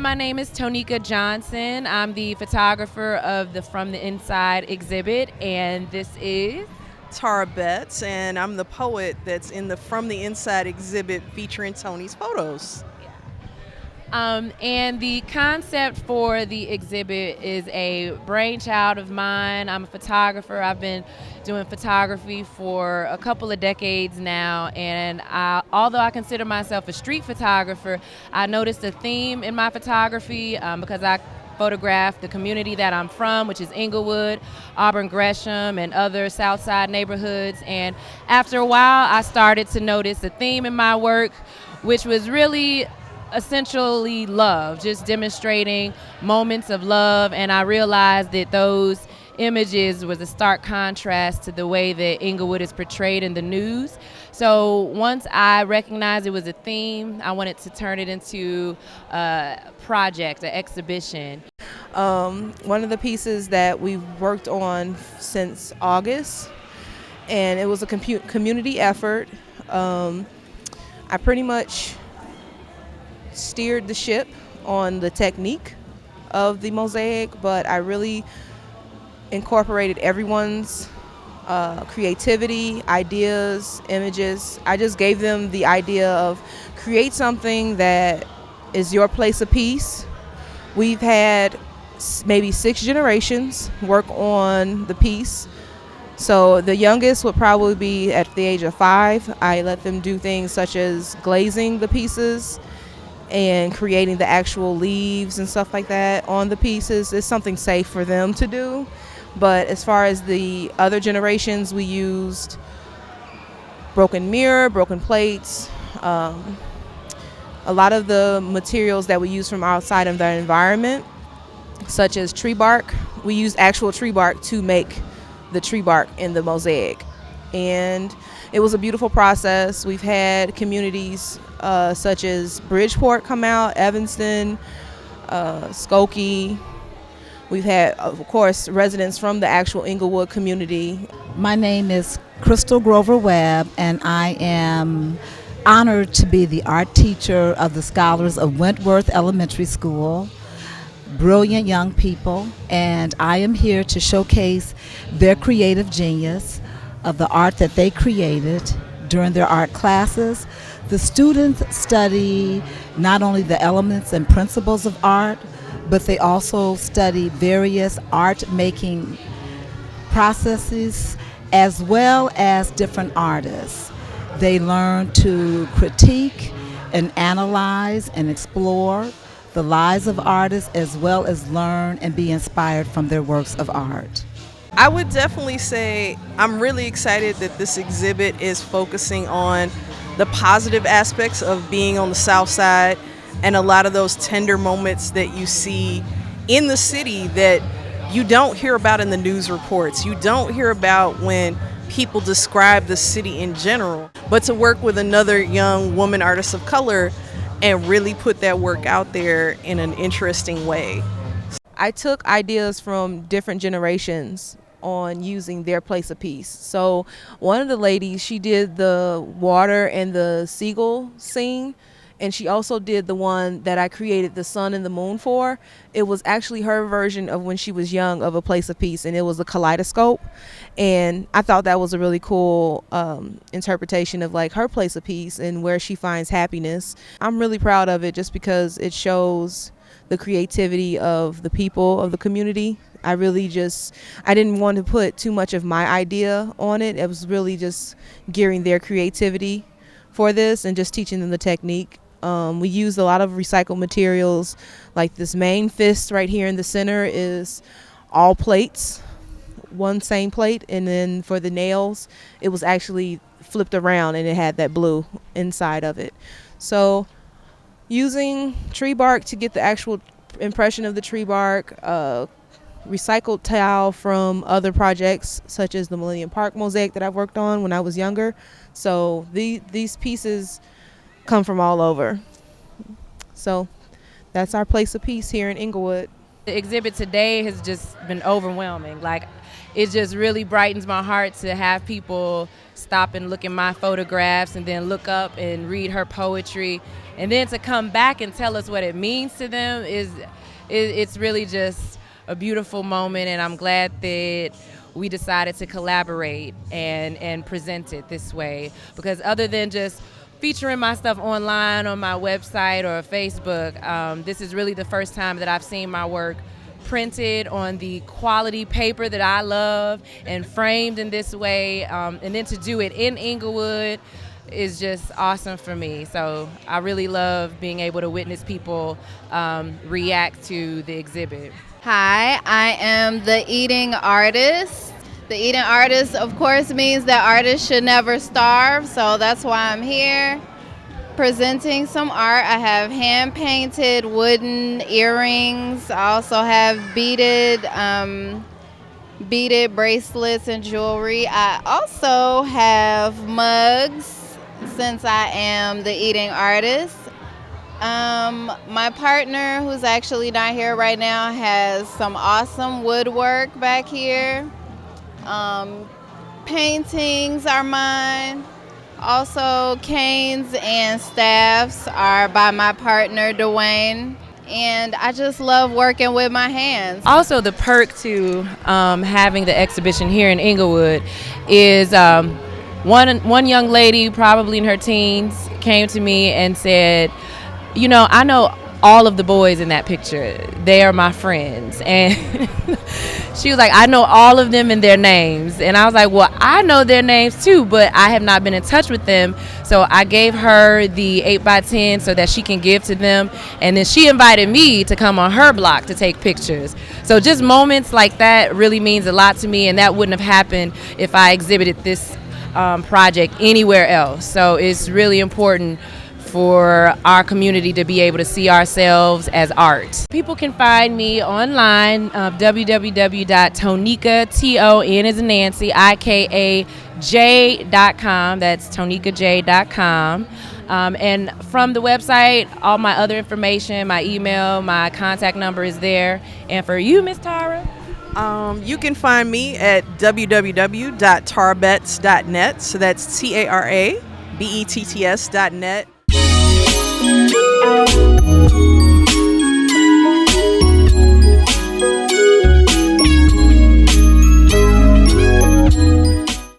my name is Tonika Johnson. I'm the photographer of the From the Inside exhibit, and this is Tara Betts, and I'm the poet that's in the From the Inside exhibit featuring Tony's photos. And the concept for the exhibit is a brainchild of mine. I'm a photographer. I've been doing photography for a couple of decades now, and although I consider myself a street photographer, I noticed a theme in my photography because I photograph the community that I'm from, which is Englewood, Auburn Gresham, and other South Side neighborhoods. And after a while, I started to notice a theme in my work, which was really essentially love, just demonstrating moments of love. And I realized that those images was a stark contrast to the way that Englewood is portrayed in the news. So once I recognized it was a theme, I wanted to turn it into a project, an exhibition. One of the pieces that we've worked on since August, and it was a community effort. I pretty much steered the ship on the technique of the mosaic, but I really incorporated everyone's creativity, ideas, images. I just gave them the idea of create something that is your place of peace. We've had maybe 6 generations work on the piece. So the youngest would probably be at the age of 5. I let them do things such as glazing the pieces and creating the actual leaves and stuff like that on the pieces. It's something safe for them to do. But as far as the other generations, we used broken mirror, broken plates, a lot of the materials that we use from outside of their environment, such as tree bark. We used actual tree bark to make the tree bark in the mosaic. And it was a beautiful process. We've had communities such as Bridgeport come out, Evanston, Skokie. We've had, of course, residents from the actual Englewood community. My name is Crystal Grover Webb, and I am honored to be the art teacher of the scholars of Wentworth Elementary School. Brilliant young people, and I am here to showcase their creative genius of the art that they created during their art classes. The students study not only the elements and principles of art, but they also study various art-making processes as well as different artists. They learn to critique and analyze and explore the lives of artists, as well as learn and be inspired from their works of art. I would definitely say I'm really excited that this exhibit is focusing on the positive aspects of being on the South Side and a lot of those tender moments that you see in the city that you don't hear about in the news reports. You don't hear about when people describe the city in general. But to work with another young woman artist of color and really put that work out there in an interesting way. I took ideas from different generations on using their place of peace. So one of the ladies, she did the water and the seagull scene, and she also did the one that I created the sun and the moon for. It was actually her version of when she was young of a place of peace, and it was a kaleidoscope. And I thought that was a really cool interpretation of like her place of peace and where she finds happiness. I'm really proud of it just because it shows the creativity of the people of the community. I didn't want to put too much of my idea on it. It was really just gearing their creativity for this and just teaching them the technique. We used a lot of recycled materials, like this main fist right here in the center is all plates, one same plate, and then for the nails, it was actually flipped around and it had that blue inside of it. So using tree bark to get the actual impression of the tree bark, recycled tile from other projects such as the Millennium Park mosaic that I've worked on when I was younger. So these pieces come from all over. So that's our place of peace here in Englewood. The exhibit today has just been overwhelming. Like, it just really brightens my heart to have people stop and look at my photographs and then look up and read her poetry And then to come back and tell us what it means to them it's really just a beautiful moment, and I'm glad that we decided to collaborate and present it this way, because other than just featuring my stuff online on my website or Facebook, this is really the first time that I've seen my work printed on the quality paper that I love and framed in this way, and then to do it in Englewood is just awesome for me. So I really love being able to witness people react to the exhibit. Hi, I am the eating artist. The eating artist, of course, means that artists should never starve, so that's why I'm here presenting some art. I have hand-painted wooden earrings. I also have beaded bracelets and jewelry. I also have mugs, since I am the eating artist. My partner, who's actually not here right now, has some awesome woodwork back here. Paintings are mine. Also, canes and staffs are by my partner, Dwayne. And I just love working with my hands. Also, the perk to having the exhibition here in Englewood is one young lady, probably in her teens, came to me and said, you know, I know all of the boys in that picture. They are my friends. And she was like, I know all of them and their names. And I was like, well, I know their names too, but I have not been in touch with them. So I gave her the 8x10 so that she can give to them. And then she invited me to come on her block to take pictures. So just moments like that really means a lot to me. And that wouldn't have happened if I exhibited this project anywhere else. So it's really important for our community to be able to see ourselves as art. People can find me online, www.tonika, T-O-N as in Nancy, IKAJ.com. That's tonikaj.com. And from the website, all my other information, my email, my contact number is there. And for you, Miss Tara? You can find me at www.tarbetts.net. So that's TARABETTS.net.